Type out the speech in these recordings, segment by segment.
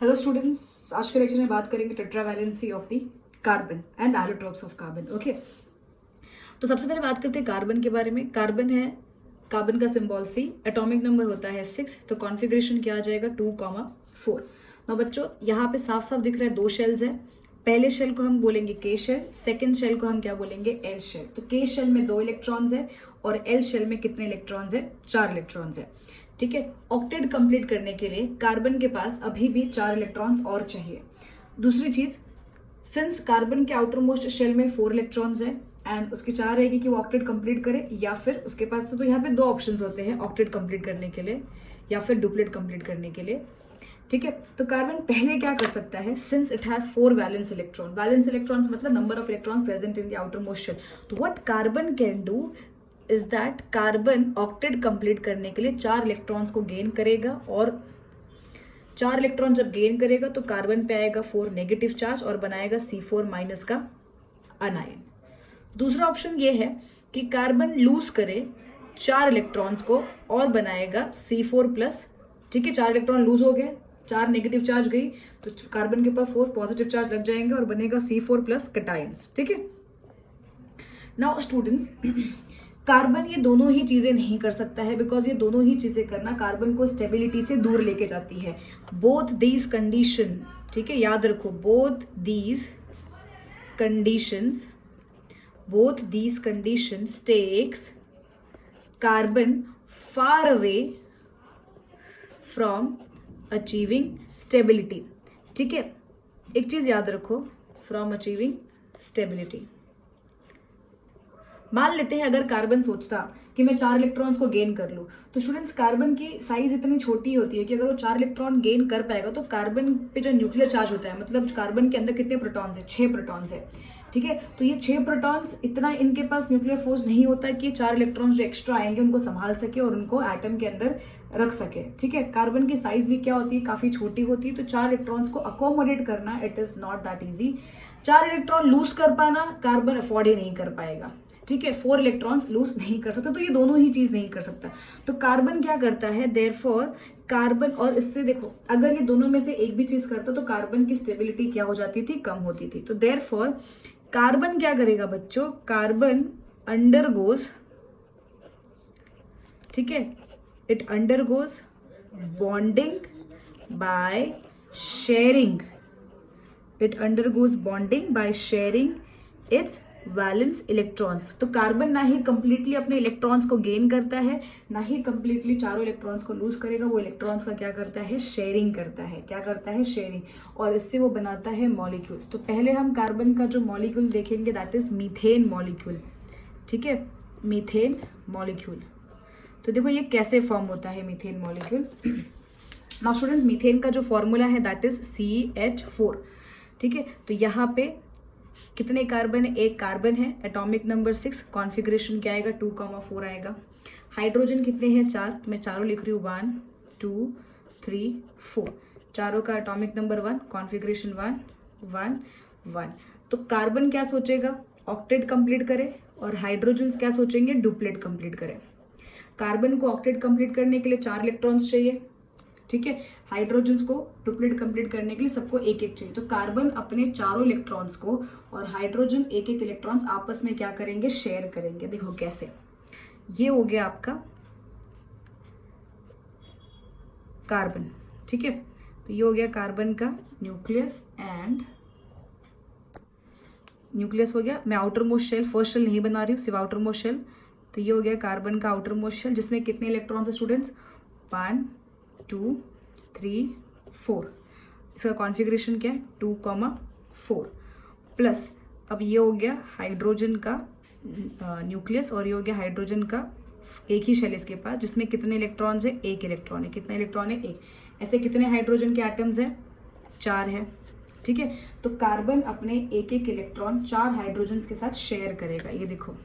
Hello students, आज के lecture में बात करेंगे tetravalency of the carbon and allotropes of carbon. Okay, तो सबसे पहले बात करते हैं कार्बन के बारे में। कार्बन है, कार्बन का सिंबल C, एटॉमिक नंबर होता है 6, तो कॉन्फ़िगरेशन क्या आ जाएगा 2,4। ना बच्चों, यहाँ पे साफ साफ दिख रहा है दो शेल्स है। पहले शेल को हम बोलेंगे K शेल, सेकेंड शेल को हम क्या बोलेंगे L शेल। तो K शेल में 2 इलेक्ट्रॉन्स है और L शेल में कितने इलेक्ट्रॉन्स है? 4 इलेक्ट्रॉन्स है। ठीक है, ऑक्टेट कंप्लीट करने के लिए कार्बन के पास अभी भी 4 इलेक्ट्रॉन्स और चाहिए। दूसरी चीज, सिंस कार्बन के आउटर मोस्ट शेल में 4 इलेक्ट्रॉन्स है एंड उसकी चाह रहेगी कि वो ऑक्टेट कंप्लीट करे, या फिर उसके पास तो यहाँ पे 2 ऑप्शंस होते हैं ऑक्टेट कंप्लीट करने के लिए या फिर डुप्लेट कंप्लीट करने के लिए। ठीक है, तो कार्बन पहले क्या कर सकता है, since it has 4 valence electron. Valence electrons मतलब number of electrons present in the outer most shell. तो what carbon can do is that carbon octet complete करने के लिए 4 इलेक्ट्रॉन्स को गेन करेगा, और 4 इलेक्ट्रॉन जब गेन करेगा तो कार्बन पे आएगा 4 नेगेटिव चार्ज और बनाएगा C4 माइनस का अनायन। दूसरा ऑप्शन ये है कि कार्बन लूज करे 4 इलेक्ट्रॉन्स को और बनाएगा C4 प्लस। ठीक है, 4 इलेक्ट्रॉन लूज हो गए, 4 नेगेटिव चार्ज गई तो कार्बन के ऊपर 4 पॉजिटिव चार्ज लग जाएंगे और बनेगा C4 प्लस कैटायंस। ठीक है, नाउ स्टूडेंट्स, कार्बन ये दोनों ही चीजें नहीं कर सकता है, बिकॉज ये दोनों ही चीजें करना कार्बन को स्टेबिलिटी से दूर लेके जाती है। बोथ दीज कंडीशन, ठीक है, याद रखो, both these conditions takes carbon far away from achieving stability. ठीक है, एक चीज याद रखो, फ्रॉम अचीविंग स्टेबिलिटी। मान लेते हैं अगर कार्बन सोचता कि मैं 4 इलेक्ट्रॉन्स को गेन कर लूं, तो स्टूडेंट्स कार्बन की साइज इतनी छोटी होती है कि अगर वो 4 इलेक्ट्रॉन गेन कर पाएगा तो कार्बन पे जो न्यूक्लियर चार्ज होता है, मतलब कार्बन के अंदर कितने प्रोटॉन्स है? 6 प्रोटॉन्स है। ठीक है, तो ये 6 प्रोटॉन्स, इतना इनके पास न्यूक्लियर फोर्स नहीं होता है कि 4 इलेक्ट्रॉन्स जो एक्स्ट्रा आएंगे उनको संभाल सके और उनको एटम के अंदर रख सके। ठीक है, कार्बन की साइज भी क्या होती है, काफी छोटी होती है, तो 4 इलेक्ट्रॉन्स को अकोमोडेट करना it is not that easy. 4 electron lose कर पाना कार्बन अफोर्ड ही नहीं कर पाएगा। ठीक है, 4 इलेक्ट्रॉन्स लूज नहीं कर सकता, तो ये दोनों ही चीज नहीं कर सकता। तो कार्बन क्या करता है, देयरफॉर कार्बन, और इससे देखो अगर ये दोनों में से एक भी चीज करता तो कार्बन की स्टेबिलिटी क्या हो जाती थी, कम होती थी। तो देयरफॉर कार्बन क्या करेगा बच्चों, कार्बन अंडरगोज, ठीक है, it undergoes bonding by sharing, it's valence electrons. तो कार्बन ना ही कंप्लीटली अपने इलेक्ट्रॉन्स को गेन करता है, ना ही कंप्लीटली चारों इलेक्ट्रॉन्स को लूज करेगा, वो इलेक्ट्रॉन्स का क्या करता है, शेयरिंग करता है। क्या करता है, शेयरिंग, और इससे वो बनाता है मॉलिक्यूल्स। तो पहले हम कार्बन का जो मॉलिक्यूल देखेंगे दैट इज मीथेन मॉलिक्यूल। ठीक है, मीथेन मॉलिक्यूल। तो देखो ये कैसे फॉर्म होता है methane molecule. Now students, methane का जो फॉर्मूला है दैट इज CH4। ठीक है, तो यहाँ पे कितने कार्बन है, एक कार्बन है, एटॉमिक नंबर 6, कॉन्फ़िगरेशन क्या आएगा 2,4 आएगा। हाइड्रोजन कितने हैं, 4, तो मैं चारों लिख रही हूँ 1 2 3 4, चारों का एटॉमिक नंबर 1, कॉन्फ़िगरेशन 1 1 1। तो कार्बन क्या सोचेगा, ऑक्टेट कंप्लीट करे, और हाइड्रोजन क्या सोचेंगे, डुप्लेट कंप्लीट करे। कार्बन को ऑक्टेट कंप्लीट करने के लिए 4 इलेक्ट्रॉन्स चाहिए। ठीक है, हाइड्रोजन को डुप्लेट कंप्लीट करने के लिए सबको एक एक चाहिए। तो कार्बन अपने चारों इलेक्ट्रॉन्स को और हाइड्रोजन एक एक इलेक्ट्रॉन्स आपस में क्या करेंगे, शेयर करेंगे। देखो कैसे, ये हो गया आपका कार्बन। ठीक है, तो ये हो गया कार्बन का न्यूक्लियस, एंड न्यूक्लियस हो गया। मैं outer most shell, first shell नहीं बना रही हूँ, सिर्फ आउटर मोस्ट शेल। तो ये हो गया कार्बन का आउटर मोस्ट शेल, जिसमें कितने इलेक्ट्रॉन्स है स्टूडेंट्स, 1 2 3 4। इसका कॉन्फ़िगरेशन क्या है, 2,4 प्लस, अब ये हो गया हाइड्रोजन का न्यूक्लियस, और ये हो गया हाइड्रोजन का एक ही शेल इसके पास, जिसमें कितने इलेक्ट्रॉन्स है, एक इलेक्ट्रॉन है। कितने इलेक्ट्रॉन है, एक। ऐसे कितने हाइड्रोजन के एटम्स हैं, 4 है। ठीक है, तो कार्बन अपने एक एक इलेक्ट्रॉन 4 हाइड्रोजन के साथ शेयर करेगा। ये देखो,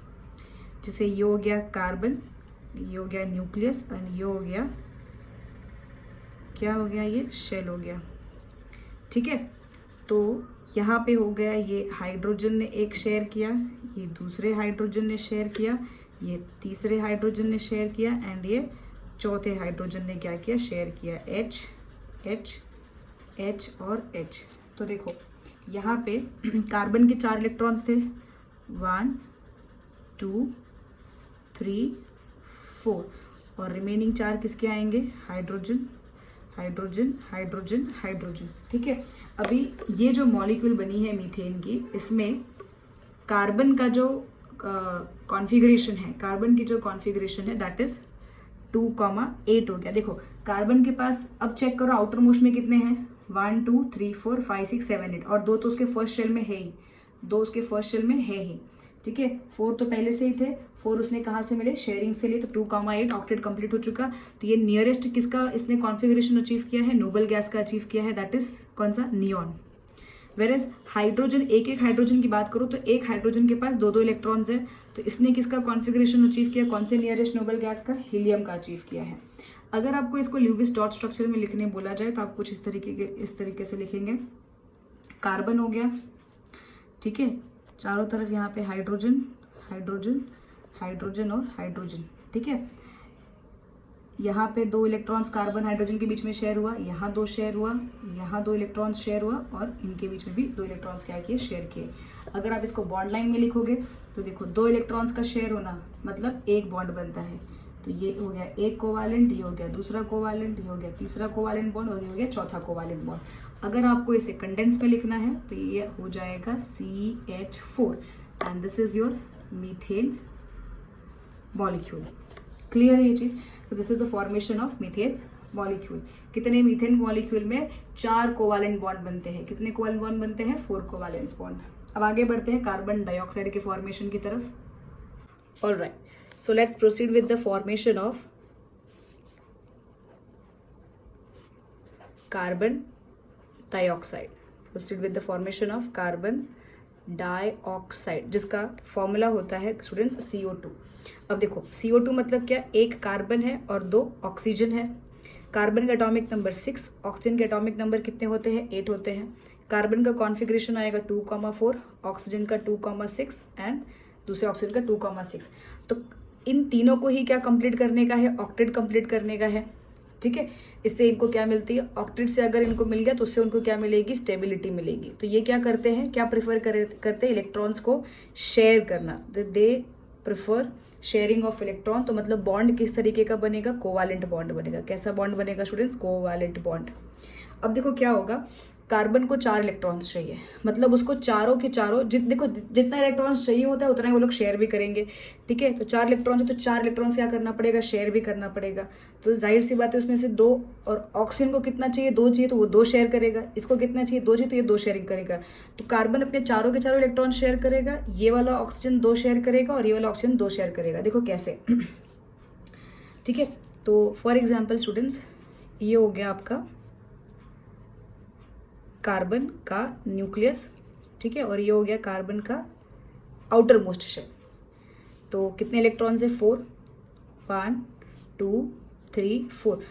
जैसे ये हो गया कार्बन, ये हो गया न्यूक्लियस, एंड ये हो गया, क्या हो गया, ये शेल हो गया। ठीक है, तो यहाँ पे हो गया, ये हाइड्रोजन ने एक शेयर किया, ये दूसरे हाइड्रोजन ने शेयर किया, ये तीसरे हाइड्रोजन ने शेयर किया, एंड ये चौथे हाइड्रोजन ने क्या किया, शेयर किया, H H और H। तो देखो यहाँ पे कार्बन के 4 इलेक्ट्रॉन्स थे, 1 2 3 4, और रिमेनिंग 4 किसके आएंगे, हाइड्रोजन हाइड्रोजन हाइड्रोजन हाइड्रोजन। ठीक है, अभी ये जो मॉलिक्यूल बनी है मीथेन की, इसमें कार्बन का जो कॉन्फ़िगरेशन है, कार्बन की जो कॉन्फ़िगरेशन है दैट इज 2,8 हो गया। देखो कार्बन के पास अब चेक करो आउटर मोस्ट में कितने हैं, 1 2 3 4 5 6 7 8, और 2 तो उसके फर्स्ट शेल में है ही, 2 उसके फर्स्ट शेल में है ही। ठीक है, 4 तो पहले से ही थे, 4 उसने कहाँ से मिले, शेयरिंग से लिए, तो 2,8 ऑक्टेट कंप्लीट हो चुका। तो ये नियरेस्ट किसका इसने कॉन्फ़िगरेशन अचीव किया है, नोबल गैस का अचीव किया है, दैट इज कौन सा, नियॉन। वेरएज हाइड्रोजन, एक एक हाइड्रोजन की बात करो तो एक हाइड्रोजन के पास 2 इलेक्ट्रॉन्स है, तो इसने किसका कॉन्फ़िगरेशन अचीव किया, कौन से नियरेस्ट नोबल गैस का, हीलियम का अचीव किया है। अगर आपको इसको ल्यूविस डॉट स्ट्रक्चर में लिखने बोला जाए तो आप कुछ इस तरीके से लिखेंगे, कार्बन हो गया, ठीक है, चारों तरफ यहाँ पे हाइड्रोजन हाइड्रोजन हाइड्रोजन और हाइड्रोजन। ठीक है, यहाँ पे 2 इलेक्ट्रॉन्स कार्बन हाइड्रोजन के बीच में शेयर हुआ, यहाँ 2 शेयर हुआ, यहाँ 2 इलेक्ट्रॉन्स शेयर हुआ, और इनके बीच में भी 2 इलेक्ट्रॉन्स क्या किए, शेयर किए। अगर आप इसको बॉन्ड लाइन में लिखोगे तो देखो 2 इलेक्ट्रॉन्स का शेयर होना मतलब एक बॉन्ड बनता है, तो ये हो गया एक कोवालेंट, ये हो गया दूसरा कोवालेंट, ये हो गया तीसरा कोवालेंट बॉन्ड, और ये हो गया चौथा कोवालेंट बॉन्ड। अगर आपको इसे कंडेंस में लिखना है तो ये हो जाएगा CH4, and this is your methane molecule. Clear है ये चीज। तो this is the formation of methane molecule. कितने मीथेन मॉलिक्यूल में 4 कोवालेंट बॉन्ड बनते हैं, कितने कोवालेंट बॉन्ड बनते हैं, 4 कोवालेंस बॉन्ड। अब आगे बढ़ते हैं कार्बन डाइऑक्साइड के फॉर्मेशन की तरफ। Alright, so let's proceed with the formation of carbon dioxide. Proceed with the formation of carbon dioxide, जिसका फॉर्मूला होता है स्टूडेंट्स CO2। अब देखो CO2 मतलब क्या, एक कार्बन है और 2 ऑक्सीजन है। कार्बन का एटॉमिक नंबर 6, ऑक्सीजन के एटॉमिक नंबर कितने होते हैं, 8 होते हैं। कार्बन का कॉन्फ़िगरेशन आएगा 2,4, ऑक्सीजन का 2,6 एंड दूसरे ऑक्सीजन का 2,6। तो इन तीनों को ही क्या कंप्लीट करने का है, ऑक्टेट कंप्लीट करने का है। ठीक है, इससे इनको क्या मिलती है, ऑक्टेट से अगर इनको मिल गया तो उससे उनको क्या मिलेगी, स्टेबिलिटी मिलेगी। तो ये क्या करते हैं, क्या प्रेफर करते हैं, इलेक्ट्रॉन्स को शेयर करना। They prefer sharing of electron. तो मतलब बॉन्ड किस तरीके का बनेगा, कोवालेंट बॉन्ड बनेगा। कैसा बॉन्ड बनेगा स्टूडेंट्स, कोवालेंट बॉन्ड। अब देखो क्या होगा, कार्बन को 4 इलेक्ट्रॉन्स चाहिए, मतलब उसको चारों के चारों देखो जितना इलेक्ट्रॉन्स चाहिए होता है उतना ही वो लोग शेयर भी करेंगे। ठीक है, तो 4 इलेक्ट्रॉन्स है तो 4 इलेक्ट्रॉन्स क्या करना पड़ेगा, शेयर भी करना पड़ेगा। तो जाहिर सी बात है उसमें से 2, और ऑक्सीजन को कितना चाहिए, 2 चाहिए, तो वो 2 शेयर करेगा। इसको कितना चाहिए, 2 चाहिए, तो ये 2 शेयरिंग करेगा। तो कार्बन अपने चारों के चारों इलेक्ट्रॉन शेयर करेगा, ये वाला ऑक्सीजन 2 शेयर करेगा, और ये वाला ऑक्सीजन 2 शेयर करेगा। देखो कैसे। ठीक है, तो फॉर एग्जाम्पल स्टूडेंट्स, ये हो गया आपका कार्बन का न्यूक्लियस, ठीक है, और ये हो गया कार्बन का आउटर मोस्ट शेल। तो कितने इलेक्ट्रॉन्स है, 4, 1 2 3 4।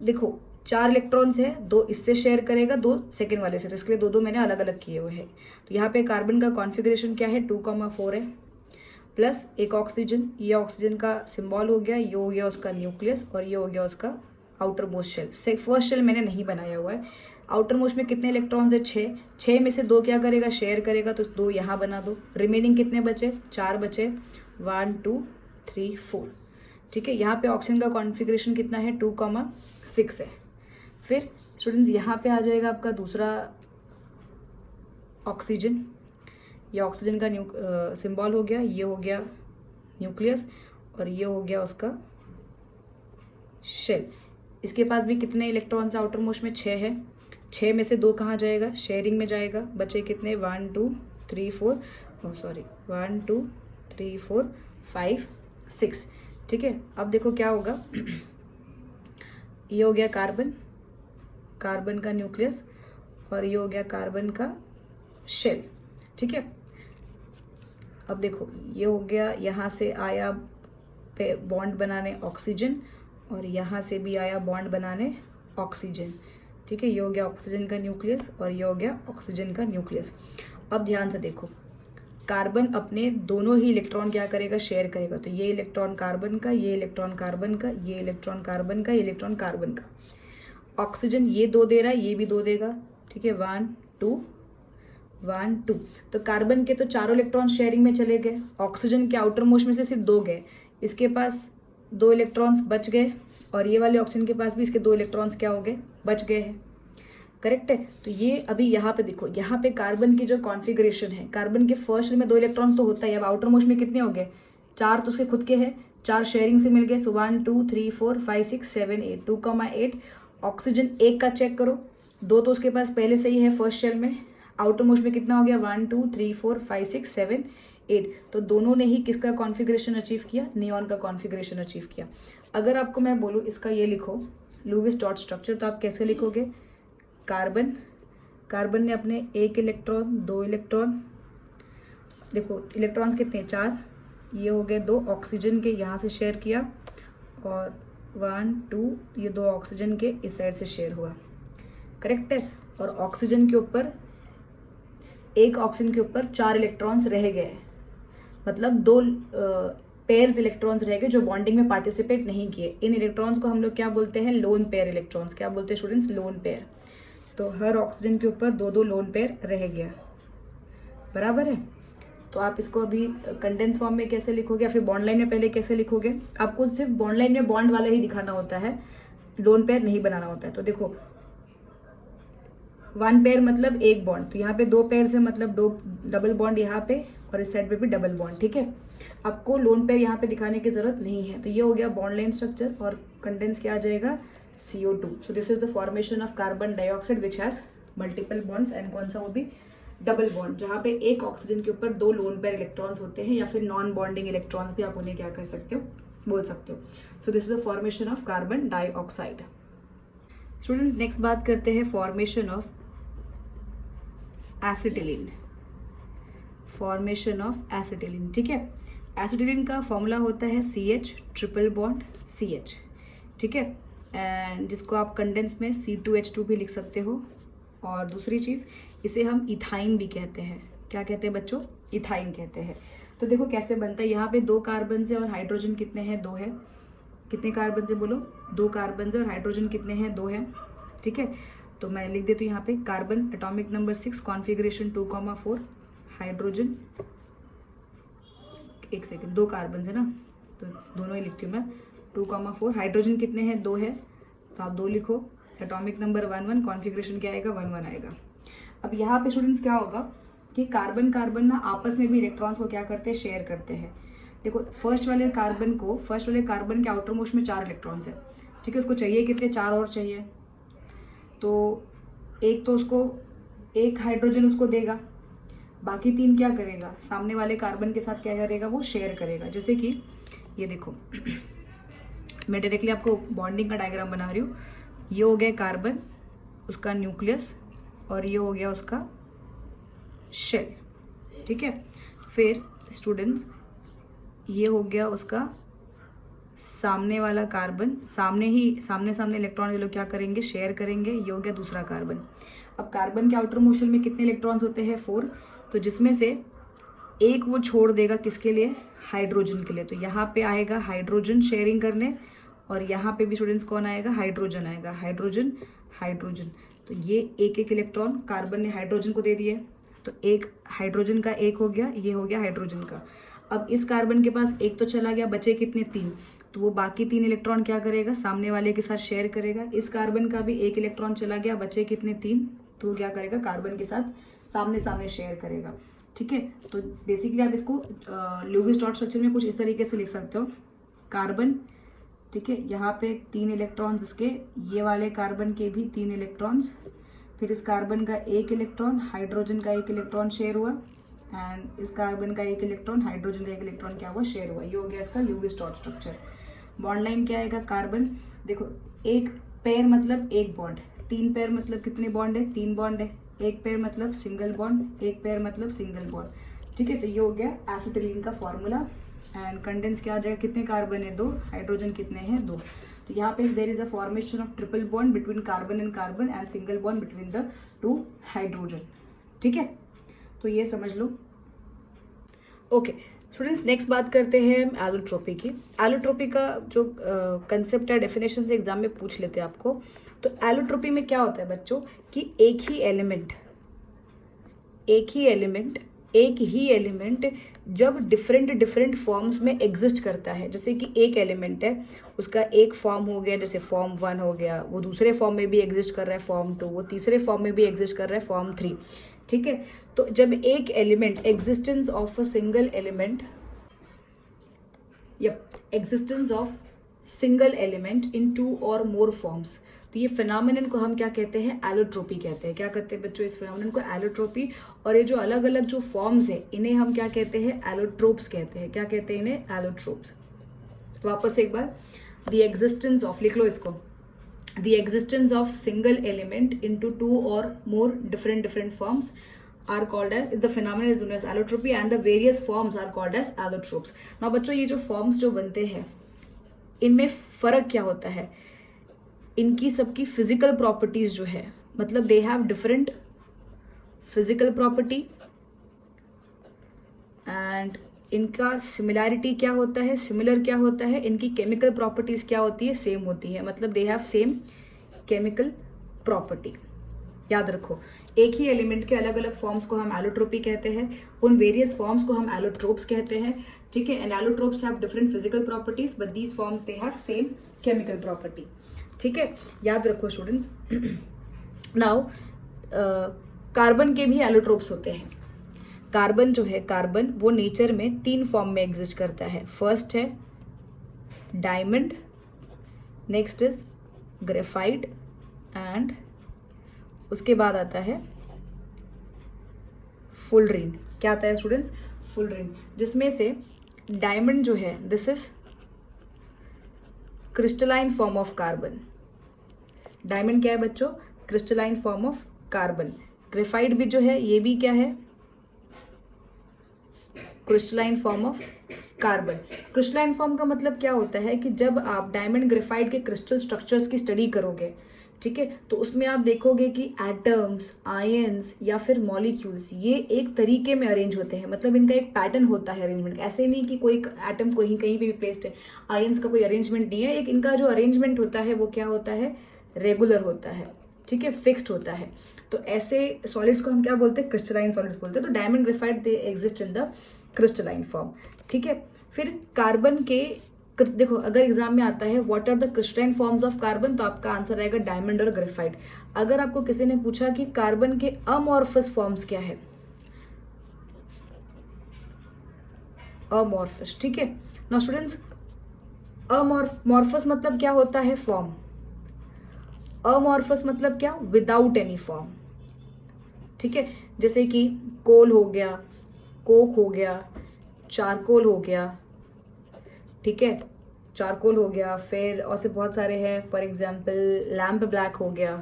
देखो 4 इलेक्ट्रॉन्स है, 2 इससे शेयर करेगा, 2 सेकेंड वाले से, तो इसके लिए 2 मैंने अलग अलग किए हुए हैं। तो यहाँ पे कार्बन का कॉन्फ़िगरेशन क्या है, 2,4 है, प्लस एक ऑक्सीजन, ये ऑक्सीजन का सिंबल हो गया, ये हो गया उसका न्यूक्लियस, और ये हो गया उसका outer most shell. First shell मैंने नहीं बनाया हुआ है। आउटर मोस्ट में कितने इलेक्ट्रॉन्स है, 6 में से 2 क्या करेगा, शेयर करेगा, तो 2 यहाँ बना दो। रिमेनिंग कितने बचे, 4 बचे, 1 2 3 4। ठीक है, यहाँ पे ऑक्सीजन का कॉन्फ़िगरेशन कितना है, 2,6 है। फिर स्टूडेंट्स यहाँ पे आ जाएगा आपका दूसरा ऑक्सीजन, ये ऑक्सीजन का सिंबल हो गया, ये हो गया न्यूक्लियस, और ये हो गया उसका शेल। इसके पास भी कितने इलेक्ट्रॉन्स आउटर मोस्ट में, 6 है। 6 में से 2 कहाँ जाएगा, शेयरिंग में जाएगा। बचे कितने, 1 2 3 4, 1 2 3 4 5 6। ठीक है, अब देखो क्या होगा, ये हो गया कार्बन, कार्बन का न्यूक्लियस, और ये हो गया कार्बन का शेल। ठीक है, अब देखो ये हो गया, यहाँ से आया पे बॉन्ड बनाने ऑक्सीजन, और यहाँ से भी आया बॉन्ड बनाने ऑक्सीजन। ठीक है, ये हो गया ऑक्सीजन का न्यूक्लियस, और ये हो गया ऑक्सीजन का न्यूक्लियस। अब ध्यान से देखो, कार्बन अपने दोनों ही इलेक्ट्रॉन क्या करेगा, शेयर करेगा। तो ये इलेक्ट्रॉन कार्बन का, ये इलेक्ट्रॉन कार्बन का, ये इलेक्ट्रॉन कार्बन का, ये इलेक्ट्रॉन कार्बन का। ऑक्सीजन ये 2 दे रहा है, ये भी 2 देगा, ठीक है, 1 2 1 2। तो कार्बन के तो चारों इलेक्ट्रॉन शेयरिंग में चले गए, ऑक्सीजन के आउटर मोस्ट में से सिर्फ 2 गए, इसके पास 2 इलेक्ट्रॉन्स बच गए, और ये वाले ऑक्सीजन के पास भी इसके 2 इलेक्ट्रॉन्स क्या हो गए, बच गए हैं। करेक्ट है। तो ये अभी यहाँ पे देखो, यहाँ पे कार्बन की जो कॉन्फ़िगरेशन है, कार्बन के फर्स्ट में 2 इलेक्ट्रॉन्स तो होता है, अब आउटर मोस्ट में कितने हो गए, 4 तो उसके खुद के हैं, 4 शेयरिंग से मिल गए, सो 1 2 3 4 5 6 7 8, 2,8। ऑक्सीजन 1 का चेक करो, 2 तो उसके पास पहले से ही है फर्स्ट शेल में, आउटर मोस्ट में कितना हो गया, 1 2 3 4 5 6 7 8। तो दोनों ने ही किसका कॉन्फ़िगरेशन अचीव किया, नियॉन का कॉन्फ़िगरेशन अचीव किया। अगर आपको मैं बोलूँ इसका ये लिखो लुईस डॉट स्ट्रक्चर, तो आप कैसे लिखोगे, कार्बन ने अपने 1 इलेक्ट्रॉन 2 इलेक्ट्रॉन, देखो इलेक्ट्रॉन्स कितने 4, ये हो गए 2 ऑक्सीजन के यहाँ से शेयर किया, और 1 2 ये 2 ऑक्सीजन के इस साइड से शेयर हुआ। करेक्ट है। और ऑक्सीजन के ऊपर, एक ऑक्सीजन के ऊपर 4 इलेक्ट्रॉन्स रह गए, मतलब 2 पेयर्स इलेक्ट्रॉन्स रह गए जो बॉन्डिंग में पार्टिसिपेट नहीं किए। इन इलेक्ट्रॉन्स को हम लोग क्या बोलते हैं, लोन पेयर इलेक्ट्रॉन्स। क्या बोलते हैं स्टूडेंट्स, लोन पेयर। तो हर ऑक्सीजन के ऊपर 2 लोन पेयर रह गया, बराबर है। तो आप इसको अभी कंडेंस फॉर्म में कैसे लिखोगे, या फिर बॉन्ड लाइन में पहले कैसे लिखोगे, आपको सिर्फ बॉन्ड लाइन में बॉन्ड वाला ही दिखाना होता है, लोन पेयर नहीं बनाना होता है। तो देखो 1 पेयर मतलब 1 बॉन्ड, तो यहाँ पे 2 पेयर से मतलब 2 डबल बॉन्ड यहाँ पे, और इस साइड पे भी डबल बॉन्ड, ठीक है। आपको लोन पेयर यहाँ पे दिखाने की जरूरत नहीं है। तो ये हो गया बॉन्ड लाइन स्ट्रक्चर, और कंडेंस क्या आ जाएगा, CO2। So this is the formation of carbon dioxide which has multiple bonds, and कौन सा, वो भी डबल बॉन्ड, जहाँ पे एक ऑक्सीजन के ऊपर 2 लोन पेयर इलेक्ट्रॉन्स होते हैं, या फिर नॉन बॉन्डिंग इलेक्ट्रॉन्स भी आप उन्हें क्या कर सकते हो, बोल सकते हो। So this is the formation of carbon dioxide. Students next बात करते हैं formation of acetylene. Formation of acetylene, ठीक है। एसिटिलीन का फॉर्मूला होता है CH ट्रिपल बॉन्ड CH, ठीक है, एंड जिसको आप कंडेंस में C2H2 भी लिख सकते हो। और दूसरी चीज़, इसे हम इथाइन भी कहते हैं। क्या कहते हैं बच्चों, इथाइन कहते हैं। तो देखो कैसे बनता है, यहाँ पे 2 कार्बन से और हाइड्रोजन कितने हैं, 2 है। कितने कार्बन से बोलो, 2 कार्बन से, और हाइड्रोजन कितने हैं, 2 है, ठीक है। तो मैं लिख देती हूँ यहाँ पे carbon atomic number 6, configuration 2,4, hydrogen, एक सेकेंड, 2 कार्बन है ना, तो दोनों ही लिखती हूँ मैं, 2,4, हाइड्रोजन कितने हैं, 2 है, तो आप 2 लिखो, एटॉमिक नंबर 1 1, कॉन्फ़िगरेशन क्या आएगा, 1 1 आएगा। अब यहाँ पे स्टूडेंट्स क्या होगा कि कार्बन ना आपस में भी इलेक्ट्रॉन्स को क्या करते हैं, शेयर करते हैं। देखो फर्स्ट वाले कार्बन के आउटर मोस्ट में 4 इलेक्ट्रॉन्स है, ठीक है, उसको चाहिए कितने, 4 और चाहिए, तो एक तो उसको, एक हाइड्रोजन उसको देगा, बाकी 3 क्या करेगा, सामने वाले कार्बन के साथ क्या करेगा, वो शेयर करेगा। जैसे कि ये देखो मैं डायरेक्टली आपको बॉन्डिंग का डायग्राम बना रही हूँ। ये हो गया कार्बन, उसका न्यूक्लियस, और ये हो गया उसका शेल, ठीक है। फिर स्टूडेंट्स ये हो गया उसका सामने वाला कार्बन, सामने इलेक्ट्रॉन ये लोग क्या करेंगे, शेयर करेंगे। ये हो गया दूसरा कार्बन। अब कार्बन के आउटर मोशन में कितने इलेक्ट्रॉन्स होते हैं, 4, तो जिसमें से एक वो छोड़ देगा किसके लिए, हाइड्रोजन के लिए। तो यहाँ पे आएगा हाइड्रोजन शेयरिंग करने, और यहाँ पे भी स्टूडेंट्स कौन आएगा, हाइड्रोजन आएगा, हाइड्रोजन। तो ये एक इलेक्ट्रॉन कार्बन ने हाइड्रोजन को दे दिए, तो एक हाइड्रोजन का एक हो गया, ये हो गया हाइड्रोजन का। अब इस कार्बन के पास एक तो चला गया, बचे कितने, 3, तो वो बाकी 3 इलेक्ट्रॉन क्या करेगा, सामने वाले के साथ शेयर करेगा। इस कार्बन का भी एक इलेक्ट्रॉन चला गया, बचे कितने, 3, तो वो क्या करेगा, कार्बन के साथ सामने शेयर करेगा, ठीक है। तो बेसिकली आप इसको लुईस डॉट स्ट्रक्चर में कुछ इस तरीके से लिख सकते हो, कार्बन, ठीक है, यहाँ पे 3 इलेक्ट्रॉन्स इसके, ये वाले कार्बन के भी 3 इलेक्ट्रॉन्स, फिर इस कार्बन का 1 इलेक्ट्रॉन, हाइड्रोजन का 1 इलेक्ट्रॉन शेयर हुआ, एंड इस कार्बन का 1 इलेक्ट्रॉन, हाइड्रोजन का 1 इलेक्ट्रॉन क्या हुआ, शेयर हुआ। ये हो गया इसका Lewis dot structure. Bond line क्या आएगा, कार्बन, देखो 1 पेयर मतलब 1 बॉन्ड, 3 पेयर मतलब कितने बॉन्ड है, 3 बॉन्ड है, 1 पेयर मतलब सिंगल बॉन्ड, 1 पेयर मतलब सिंगल बॉन्ड, ठीक है। तो ये हो गया एसिटिलीन का फॉर्मूला। एंड कंडेंस क्या आ जाएगा, कितने कार्बन है, 2, हाइड्रोजन कितने हैं, 2। तो यहाँ पे there is a formation of triple bond between carbon and single bond between the 2 hydrogen, ठीक है। तो ये समझ लो। ओके स्टूडेंट्स नेक्स्ट बात करते हैं एलोट्रोपी की। एलोट्रोपी का जो कंसेप्ट है, डेफिनेशन से एग्जाम में पूछ लेते हैं आपको, तो एलोट्रोपी में क्या होता है बच्चों कि एक ही एलिमेंट जब डिफरेंट फॉर्म्स में एग्जिस्ट करता है, जैसे कि एक एलिमेंट है उसका एक फॉर्म हो गया, जैसे फॉर्म 1 हो गया, वो दूसरे फॉर्म में भी एग्जिस्ट कर रहा है फॉर्म 2, वो तीसरे फॉर्म में भी एग्जिस्ट कर रहा है फॉर्म 3, ठीक है। तो जब एक element existence of a single element in 2 और मोर फॉर्म्स, तो ये फिनोमेनन को हम क्या कहते हैं, एलोट्रोपी कहते हैं। क्या कहते हैं बच्चों इस फिनोमेनन को, एलोट्रोपी। और ये जो अलग अलग जो फॉर्म्स है इन्हें हम क्या कहते हैं, एलोट्रोप्स कहते हैं। क्या कहते हैं इन्हें, एलोट्रोप्स। वापस एक बार, द एग्जिस्टेंस ऑफ, लिख लो इसको, the existence of single element into 2 और more different forms are called as, the phenomenon is known as allotropy and the various forms are called as allotropes. Now बच्चों ये जो forms जो बनते हैं इनमें फर्क क्या होता है, इनकी सबकी फिजिकल प्रॉपर्टीज जो है, मतलब they have different physical property and इनका सिमिलैरिटी क्या होता है, सिमिलर क्या होता है, इनकी केमिकल प्रॉपर्टीज क्या होती है, सेम होती है, मतलब they have same chemical property. याद रखो, एक ही एलिमेंट के अलग अलग फॉर्म्स को हम एलोट्रोपी कहते हैं, उन वेरियस फॉर्म्स को हम एलोट्रोप्स कहते हैं, ठीक है। And allotropes have different physical properties but these forms they have same chemical property, ठीक है। याद रखो स्टूडेंट्स। नाउ कार्बन के भी एलोट्रोप्स होते हैं। कार्बन जो है, कार्बन वो नेचर में 3 फॉर्म में एग्जिस्ट करता है। फर्स्ट है diamond, next is graphite and उसके बाद आता है फुलरीन। क्या आता है स्टूडेंट्स, फुलरीन, जिसमें से डायमंड जो है this is crystalline form of carbon. Diamond क्या है बच्चों, crystalline form of carbon. Graphite भी जो है ये भी क्या है, crystalline form of carbon. Crystalline form का मतलब क्या होता है कि जब आप डायमंड ग्रेफाइट के क्रिस्टल स्ट्रक्चर्स की स्टडी करोगे, ठीक है, तो उसमें आप देखोगे कि एटम्स, आयंस या फिर मॉलिक्यूल्स ये एक तरीके में अरेंज होते हैं, मतलब इनका एक पैटर्न होता है अरेंजमेंट। ऐसे नहीं कि कोई एटम कहीं पे भी प्लेस्ड है, आयंस का कोई अरेंजमेंट नहीं है। एक इनका जो अरेंजमेंट होता है वो क्या होता है, रेगुलर होता है, ठीक है, फिक्स्ड होता है। तो ऐसे सॉलिड्स को हम क्या बोलते हैं, क्रिस्टलाइन सॉलिड्स बोलते हैं। तो diamond graphite they exist in the crystalline form, ठीक है। फिर कार्बन के, देखो अगर एग्जाम में आता है what are the crystalline forms of carbon, तो आपका आंसर आएगा डायमंड और ग्रेफाइट। अगर आपको किसी ने पूछा कि कार्बन के अमॉर्फस फॉर्म्स क्या है, अमॉर्फस, ठीक है। नाउ स्टूडेंट्स, अमॉर्फस मतलब क्या होता है, फॉर्म। अमॉर्फस मतलब क्या, विदाउट एनी फॉर्म, ठीक है। जैसे कि कोल हो गया, कोक हो गया, चारकोल हो गया, ठीक है, चारकोल हो गया। फिर और से बहुत सारे हैं, फॉर एग्जाम्पल लैम्प ब्लैक हो गया।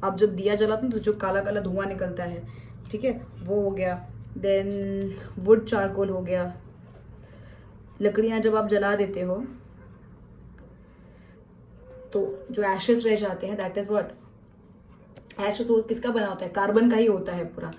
आप जब दिया जलाते हैं तो जो काला काला धुआं निकलता है, ठीक है, वो हो गया। देन वुड चारकोल हो गया। लकड़ियां जब आप जला देते हो तो जो एशेस रह जाते हैं, दैट इज व्हाट, एशेस वो किसका बना होता है, कार्बन का ही होता है पूरा,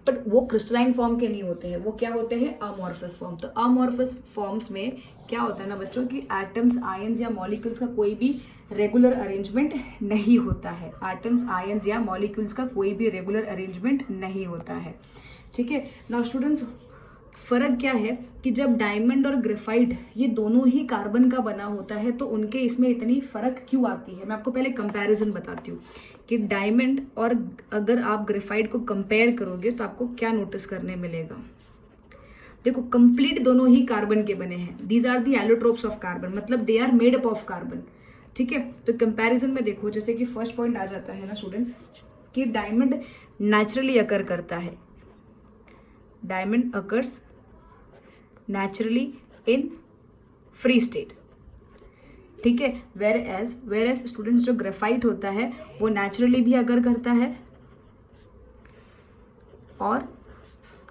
बट वो क्रिस्टलाइन फॉर्म के नहीं होते हैं, वो क्या होते हैं, अमॉर्फस फॉर्म। तो अमॉर्फस फॉर्म्स में क्या होता है ना बच्चों कि एटम्स, आयंस या मॉलिक्यूल्स का कोई भी रेगुलर अरेंजमेंट नहीं होता है। एटम्स, आयंस या मॉलिक्यूल्स का कोई भी रेगुलर अरेंजमेंट नहीं होता है, ठीक है। नाउ स्टूडेंट्स, फर्क क्या है कि जब डायमंड और ग्रेफाइट ये दोनों ही कार्बन का बना होता है तो उनके इसमें इतनी फर्क क्यों आती है। मैं आपको पहले कंपैरिजन बताती हूँ कि डायमंड और अगर आप ग्रेफाइट को कंपेयर करोगे तो आपको क्या नोटिस करने मिलेगा। देखो, कंप्लीट दोनों ही कार्बन के बने हैं। These are the allotropes of carbon, मतलब they are made up of carbon, ठीक है। तो कंपैरिजन में देखो, जैसे कि फर्स्ट पॉइंट आ जाता है ना स्टूडेंट्स कि डायमंड नेचुरली अकर करता है, diamond occurs naturally in free state, ठीक है। वेर एज स्टूडेंट्स जो ग्रेफाइट होता है वो नेचुरली भी अगर करता है और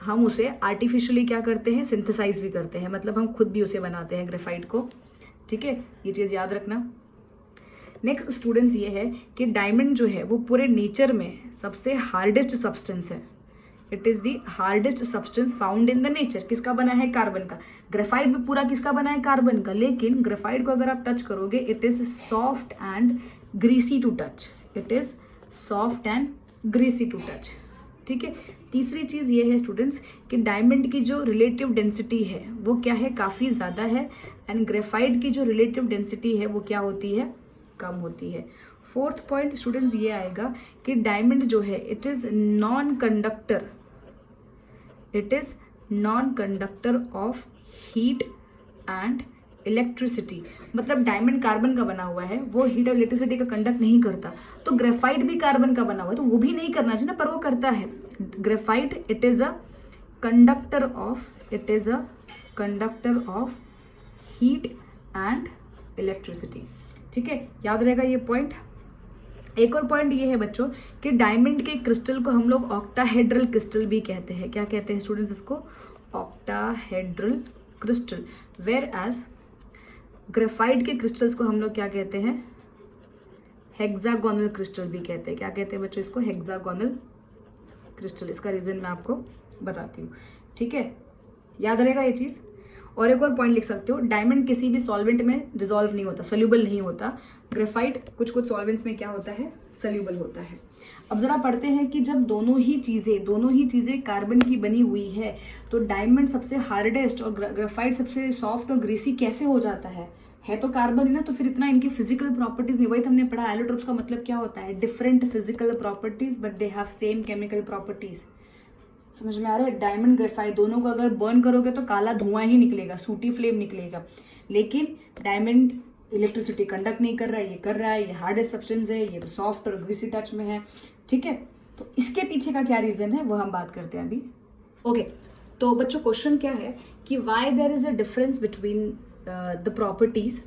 हम उसे आर्टिफिशियली क्या करते हैं, सिंथेसाइज भी करते हैं, मतलब हम खुद भी उसे बनाते हैं ग्रेफाइट को, ठीक है। ये चीज़ याद रखना। नेक्स्ट स्टूडेंट्स ये है कि डायमंड जो है वो पूरे नेचर में सबसे हार्डेस्ट सब्सटेंस है। It is the hardest substance found in the nature. किसका बना है, कार्बन का। ग्रेफाइट भी पूरा किसका बना है, कार्बन का, लेकिन ग्रेफाइट को अगर आप टच करोगे it is soft and greasy to touch, it is soft and greasy to touch. ठीक है, तीसरी चीज ये है स्टूडेंट्स कि डायमंड की जो रिलेटिव डेंसिटी है वो क्या है, काफी ज्यादा है, एंड ग्रेफाइट की जो रिलेटिव डेंसिटी है वो क्या होती है, कम होती है। फोर्थ पॉइंट स्टूडेंट्स ये आएगा कि डायमंड जो है it is non conductor, it is non conductor of heat and electricity. मतलब डायमंड कार्बन का बना हुआ है, वो हीट और इलेक्ट्रिसिटी का कंडक्ट नहीं करता, तो ग्रेफाइट भी कार्बन का बना हुआ है तो वो भी नहीं करना चाहिए ना, पर वो करता है। Graphite it is a conductor of, it is a conductor of heat and electricity. ठीक है, याद रहेगा ये पॉइंट। एक और पॉइंट ये है बच्चों कि डायमंड के क्रिस्टल को हम लोग ऑक्टाहेड्रल क्रिस्टल भी कहते हैं। क्या कहते हैं स्टूडेंट्स इसको, octahedral crystal. Whereas graphite के क्रिस्टल्स को हम लोग क्या कहते हैं, हेक्सागोनल क्रिस्टल भी कहते हैं। क्या कहते हैं बच्चों इसको, हेक्सागोनल क्रिस्टल। इसका रीजन मैं आपको बताती हूँ। ठीक है, याद रहेगा ये चीज। और एक और पॉइंट लिख सकते हो, डायमंड किसी भी सॉल्वेंट में डिसॉल्व नहीं होता, सोल्यूबल नहीं होता। ग्रेफाइट कुछ कुछ सॉल्वेंट्स में क्या होता है, सोल्यूबल होता है। अब जरा पढ़ते हैं कि जब दोनों ही चीजें कार्बन की बनी हुई है तो डायमंड सबसे हार्डेस्ट और ग्रेफाइट सबसे सॉफ्ट और ग्रीसी कैसे हो जाता है तो कार्बन है ना, तो फिर इतना इनकी फिजिकल प्रॉपर्टीज में, वही तो हमने पढ़ा एलोट्रोप्स का मतलब क्या होता है, different physical properties but they have same chemical properties. समझ में आ रहा है। डायमंड ग्रेफाइट दोनों को अगर बर्न करोगे तो काला धुआं ही निकलेगा, सूटी फ्लेम निकलेगा, लेकिन डायमंड इलेक्ट्रिसिटी कंडक्ट नहीं कर रहा है, ये कर रहा है, ये हार्डेस्ट सब्सटेंस है, ये तो सॉफ्ट और ग्रीसी टच में है। ठीक है, तो इसके पीछे का क्या रीजन है वो हम बात करते हैं अभी। ओके, तो बच्चों क्वेश्चन क्या है कि why there is a difference between the properties,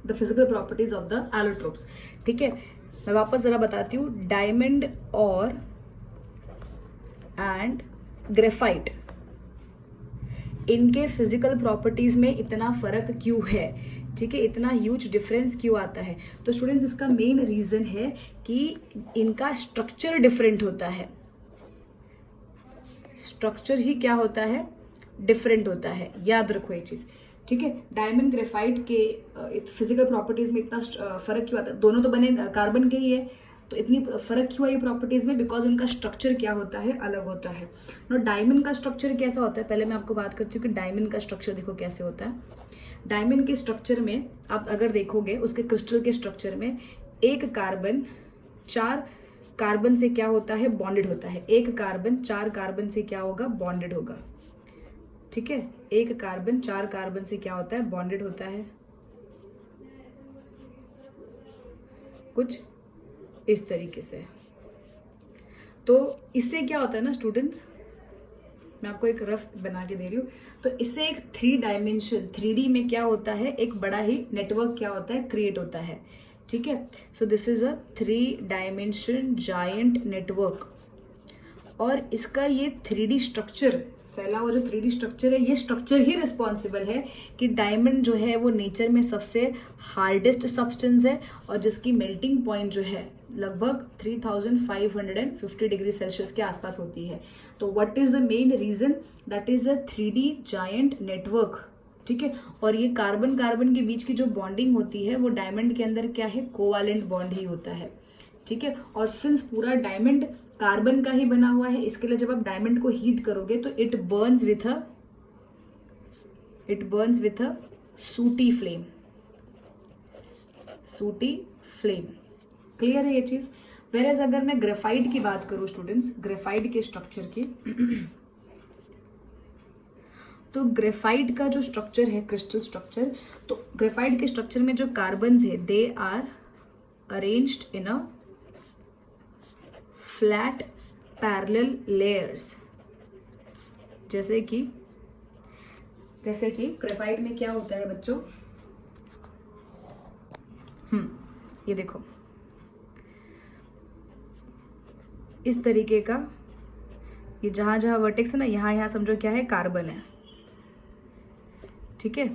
the physical properties of the allotropes. ठीक है, मैं वापस जरा बताती हूँ। डायमंड और एंड ग्रेफाइट, इनके फिजिकल प्रॉपर्टीज में इतना फर्क क्यों है, ठीक है, इतना ह्यूज डिफरेंस क्यों आता है। तो स्टूडेंट्स इसका मेन रीजन है कि इनका स्ट्रक्चर डिफरेंट होता है। स्ट्रक्चर ही क्या होता है, डिफरेंट होता है, याद रखो ये चीज। ठीक है, डायमंड ग्रेफाइट के फिजिकल प्रॉपर्टीज में इतना फर्क क्यों आता है, दोनों तो बने कार्बन के ही है, तो इतनी फर्क क्यों है प्रॉपर्टीज में, बिकॉज उनका स्ट्रक्चर क्या होता है, अलग होता है। नो, डायमंड का स्ट्रक्चर कैसा होता है, पहले मैं आपको बात करती हूँ कि डायमंड का स्ट्रक्चर देखो कैसे होता है। डायमंड के स्ट्रक्चर में आप अगर देखोगे, उसके क्रिस्टल के स्ट्रक्चर में एक कार्बन 4 कार्बन से क्या होता है, बॉन्डेड होता है। एक कार्बन 4 कार्बन से क्या होगा, बॉन्डेड होगा। ठीक है, एक कार्बन 4 कार्बन से क्या होता है, बॉन्डेड होता है। कुछ इस तरीके से। तो इससे क्या होता है ना स्टूडेंट्स, मैं आपको एक रफ बना के दे रही हूँ, तो इससे एक 3 डायमेंशन 3D में क्या होता है, एक बड़ा ही नेटवर्क क्या होता है, क्रिएट होता है। ठीक है, so this is a 3 dimension giant network. और इसका ये 3D स्ट्रक्चर, फैला हुआ जो 3D स्ट्रक्चर है, ये स्ट्रक्चर ही रिस्पॉन्सिबल है कि डायमंड जो है वो नेचर में सबसे हार्डेस्ट सब्सटेंस है और जिसकी मेल्टिंग पॉइंट जो है लगभग 3550 डिग्री सेल्सियस के आसपास होती है। तो what is the main reason, that is a 3D giant network. ठीक है, और ये कार्बन कार्बन के बीच की जो बॉन्डिंग होती है वो डायमंड के अंदर क्या है, कोवालेंट बॉन्ड ही होता है। ठीक है, और सिंस पूरा डायमंड कार्बन का ही बना हुआ है, इसके लिए जब आप डायमंड को हीट करोगे तो इट बर्न्स विथ अ सूटी फ्लेम, सूटी फ्लेम। क्लियर है ये चीज। वेरएज अगर मैं ग्रेफाइट की बात करूं स्टूडेंट्स, ग्रेफाइट के स्ट्रक्चर की, तो ग्रेफाइट का जो स्ट्रक्चर है, क्रिस्टल स्ट्रक्चर, तो ग्रेफाइट के स्ट्रक्चर में जो कार्बन्स है they are arranged in a flat parallel layers. जैसे कि ग्रेफाइट में क्या होता है बच्चों, ये देखो इस तरीके का, ये जहां जहां वर्टेक्स है ना, यहां समझो क्या है, कार्बन है। ठीक है,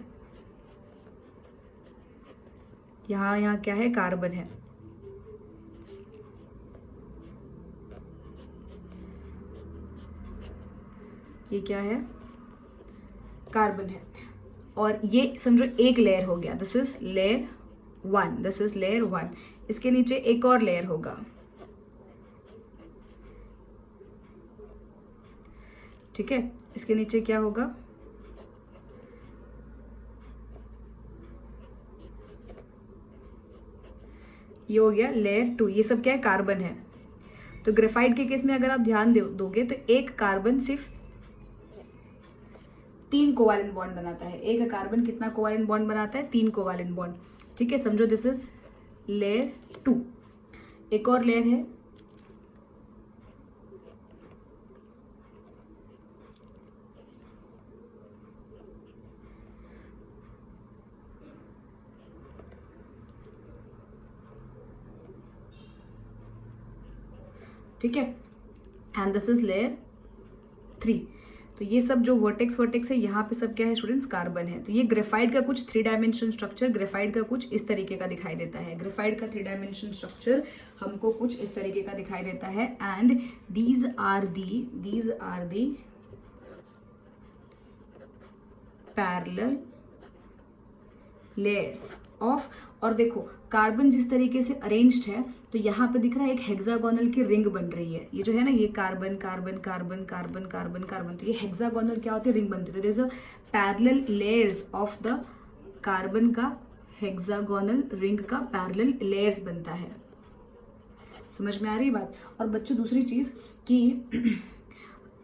यहां क्या है, कार्बन है। ये क्या है, कार्बन है। और ये समझो एक लेयर हो गया, this is layer 1, this is layer 1। इसके नीचे एक और लेयर होगा, ठीक है। इसके नीचे क्या होगा, ये हो गया लेयर 2। ये सब क्या है, कार्बन है। तो ग्रेफाइट के केस में अगर आप ध्यान दोगे तो एक कार्बन सिर्फ 3 कोवैलेंट बॉन्ड बनाता है। एक कार्बन कितना कोवैलेंट बॉन्ड बनाता है, 3 कोवैलेंट बॉन्ड, ठीक है। समझो दिस इज लेयर 2। एक और लेयर है, ठीक है, एंड दिस इज लेयर 3। तो ये सब जो वर्टेक्स है यहाँ पे सब क्या है स्टूडेंट्स, कार्बन है। तो ये ग्रेफाइट का कुछ 3 डायमेंशन स्ट्रक्चर, ग्रेफाइट का कुछ इस तरीके का दिखाई देता है। ग्रेफाइट का 3 डायमेंशन स्ट्रक्चर हमको कुछ इस तरीके का दिखाई देता है। And these are the parallel layers of, और देखो कार्बन जिस तरीके से अरेंज्ड है तो यहाँ पे दिख रहा है एक हेक्सागोनल की रिंग बन रही है। ये जो है ना, ये carbon carbon carbon carbon carbon carbon, तो ये हेक्सागोनल क्या होती है, रिंग बनती है। तो there is a parallel layers of the carbon का हेक्सागोनल रिंग का पैरेलल लेयर्स बनता है। समझ में आ रही बात। और बच्चों दूसरी चीज कि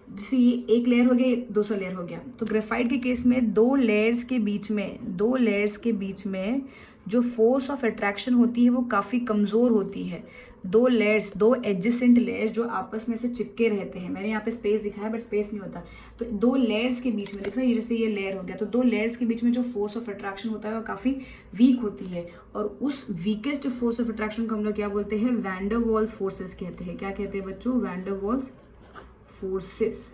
जैसे ये एक लेयर हो गया, ये दूसरा लेयर हो गया, तो ग्रेफाइट के केस में 2 लेयर्स के बीच में जो फोर्स ऑफ अट्रैक्शन होती है वो काफ़ी कमज़ोर होती है। 2 एडजेसेंट लेयर्स जो आपस में से चिपके रहते हैं, मैंने यहाँ पे स्पेस दिखाया बट स्पेस नहीं होता, तो 2 लेयर्स के बीच में दिख रहा है, जैसे ये लेयर हो गया, तो 2 लेयर्स के बीच में जो फोर्स ऑफ अट्रैक्शन होता है वो काफ़ी वीक होती है। और उस वीकेस्ट फोर्स ऑफ अट्रैक्शन को हम लोग क्या बोलते हैं, वैन डर वाल्स फोर्सेस कहते हैं। क्या कहते हैं बच्चों, वैन डर वाल्स फोर्सेस,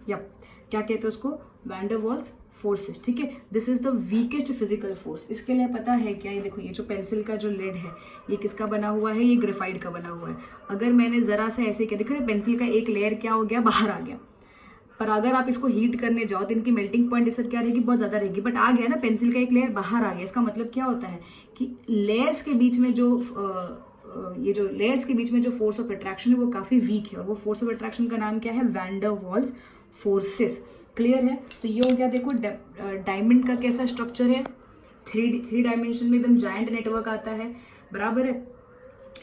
या क्या कहते हैं उसको, वैन डर वाल्स फोर्सेस, ठीक है। This is the weakest physical force. इसके लिए पता है क्या, ये देखो, ये जो पेंसिल का जो लिड है ये किसका बना हुआ है, ये ग्रेफाइट का बना हुआ है। अगर मैंने जरा सा ऐसे क्या, दिख रहा है पेंसिल का एक लेयर क्या हो गया, बाहर आ गया। पर अगर आप इसको हीट करने जाओ तो इनकी मेल्टिंग पॉइंट ये सब क्या रहेगी, बहुत ज्यादा रहेगी। बट आ गया ना, पेंसिल का एक लेयर बाहर आ गया। इसका मतलब क्या होता है कि लेयर्स के बीच में जो लेयर्स के बीच में जो फोर्स ऑफ अट्रैक्शन है वो काफी वीक है। और वो फोर्स ऑफ अट्रैक्शन का नाम क्या है, van der Waals forces. Clear है। तो ये हो गया, देखो डायमंड का कैसा स्ट्रक्चर है, 3 डायमेंशन में एकदम जायंट नेटवर्क आता है, बराबर है।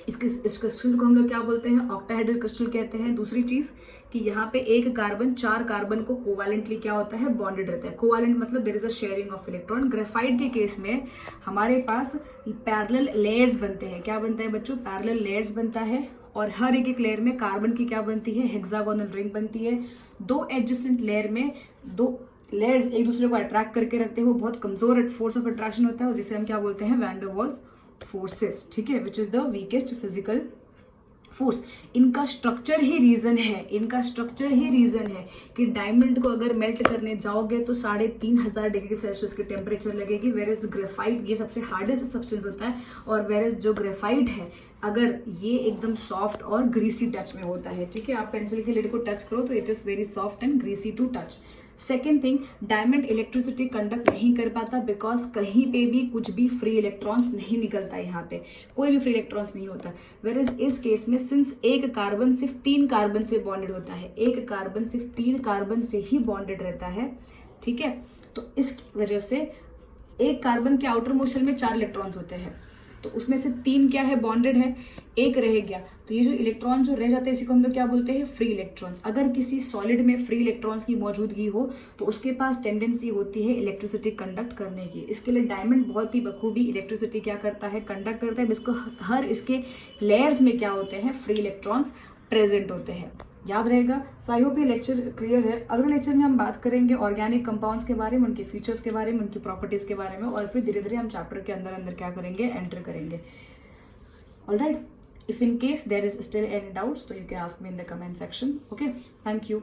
इस क्रिस्टल को हम लोग क्या बोलते हैं, ऑक्टाहेड्रल क्रिस्टल कहते हैं। दूसरी चीज कि यहाँ पे एक कार्बन 4 कार्बन को कोवैलेंटली क्या होता है, बॉन्डेड रहता है। कोवैलेंट मतलब there is a sharing of electron. Graphite के केस में हमारे पास पैरेलल लेयर्स बनते हैं। क्या बनता है बच्चों, पैरेलल लेयर्स बनता है। और हर एक लेयर में कार्बन की क्या बनती है, हेक्सागोनल रिंग बनती है। 2 एडजेसेंट लेयर में 2 लेयर्स एक दूसरे को अट्रैक्ट करके रखते हैं। वो बहुत कमजोर फोर्स ऑफ अट्रैक्शन होता है, जिसे हम क्या बोलते हैं, वैन डर वाल्स फोर्सेस, ठीक है, which is the weakest physical force. इनका स्ट्रक्चर ही रीजन है कि डायमंड को अगर मेल्ट करने जाओगे तो 3500 डिग्री सेल्सियस की टेम्परेचर लगेगी। वेरेज ग्रेफाइट ये सबसे हार्डेस्ट सब्सटेंस होता है, और वेरेज जो ग्रेफाइट है अगर ये एकदम सॉफ्ट और ग्रीसी टच में होता है, ठीक है। आप पेंसिल के लिड को टच करो तो it is very soft and greasy to touch. Second thing, diamond electricity conduct नहीं कर पाता बिकॉज कहीं पे भी कुछ भी फ्री इलेक्ट्रॉन्स नहीं निकलता, यहाँ पे कोई भी फ्री इलेक्ट्रॉन्स नहीं होता। वेरएज इस केस में सिंस एक कार्बन सिर्फ 3 कार्बन से बॉन्डेड होता है, एक कार्बन सिर्फ 3 कार्बन से ही बॉन्डेड रहता है, ठीक है। तो इस वजह से एक कार्बन के आउटर मोस्ट शेल में 4 इलेक्ट्रॉन्स होते हैं, तो उसमें से 3 क्या है, बॉन्डेड है, एक रह गया। तो ये जो इलेक्ट्रॉन जो रह जाते हैं इसी को हम लोग क्या बोलते हैं, फ्री इलेक्ट्रॉन्स। अगर किसी सॉलिड में फ्री इलेक्ट्रॉन्स की मौजूदगी हो तो उसके पास टेंडेंसी होती है इलेक्ट्रिसिटी कंडक्ट करने की। इसके लिए डायमंड बहुत ही बखूबी इलेक्ट्रिसिटी क्या करता है, कंडक्ट करता है। इसको हर इसके लेयर्स में क्या होते हैं, फ्री इलेक्ट्रॉन्स प्रेजेंट होते हैं। याद रहेगा। सो आई होप ये लेक्चर क्लियर है। अगले लेक्चर में हम बात करेंगे ऑर्गेनिक कंपाउंड्स के बारे में, उनके फीचर्स के बारे में, उनकी प्रॉपर्टीज के बारे में, और फिर धीरे धीरे हम चैप्टर के अंदर अंदर क्या करेंगे, एंटर करेंगे। Alright, if in case there is still any doubts, so you can ask me in the comment section. Okay, thank you.